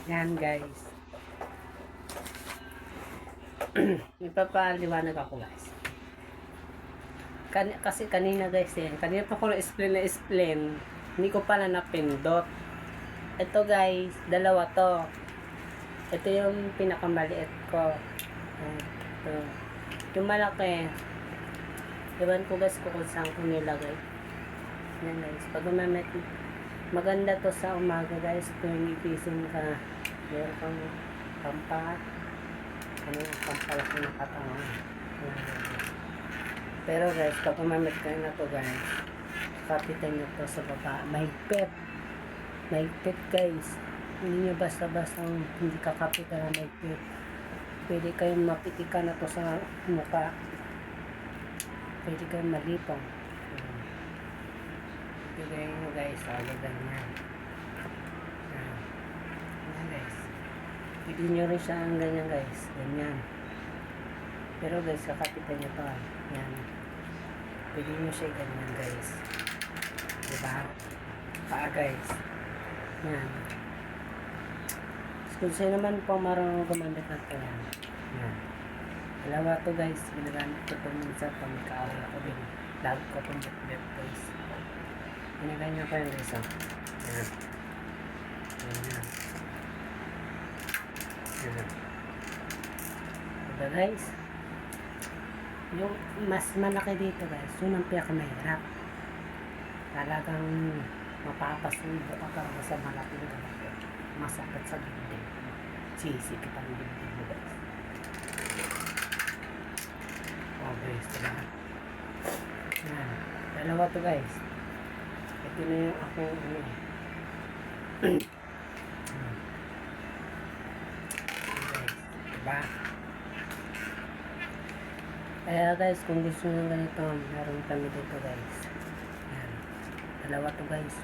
Yan guys. Ipapaliwanag ako guys. Kasi kanina guys kanina pa ko na-explain, hindi ko pala napindot. Ito guys, dalawa to. Ito yung pinakamaliit ko. Ito. Yung malaki, iwan ko guys kung saan ko nilagay. Yan guys, pag umamit, maganda to sa umaga guys, kung ipising ka, meron kang pampalaki na katawan. Pero guys, pag umamit kayo na to guys, kapitan nyo to sa baba, mahigpit guys. Hindi nyo basta-basta hindi kakapitan na mahigpit. Pwede kayong mapitikan na to sa mukha. Pwede kayong malipong. Bigay nyo guys, ganyan. Yan guys. Pwede nyo rin siya ang ganyan guys. Ganyan. Pero guys, kakapitan nyo to. Yan. Pwede nyo siya ganyan guys. Diba? Paa guys. Yan. Kung sino naman po marunong gumamit ng ito yan. Yan. Dalawa to guys. Ginagamit ko ito minsan pag kaaway ako din. Lagi ko itong bet guys. Ginaganyan ko yung guys. Yan. Yan. Yan. Diba guys? Yung mas malaki dito guys. Yun ang pinakamahirap. Talagang mapapasundo ka para sa malaking galaki. Masakit sa dibdib. Sisikip ang dibdib mo guys. Oh guys, diba? Yan. Dalawa to guys. Ito na yung aking guys, diba? Kaya guys, kung gusto nyo ganito, meron kami dito guys. Yan. Dalawa to guys.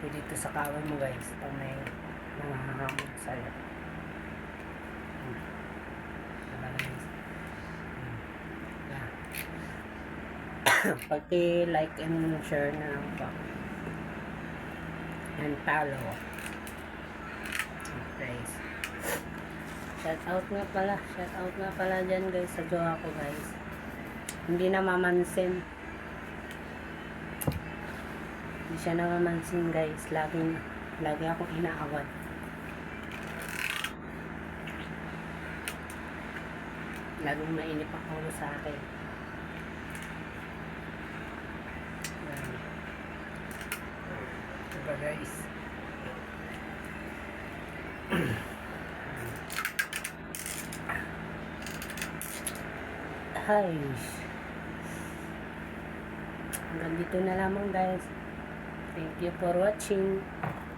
Pwede ito sa kawan mo guys pag may nangahamog sa'yo. Diba guys? Pag-like and share na lang po. And follow. Guys. Shout out nga pala dyan guys sa jowa ko guys. Hindi na mamansin. Hindi siya namamansin guys. Lagi akong inaawat. Laging mainip ang ulo sa akin. Diba guys? Hi. Hanggang dito na lamang guys. Thank you for watching.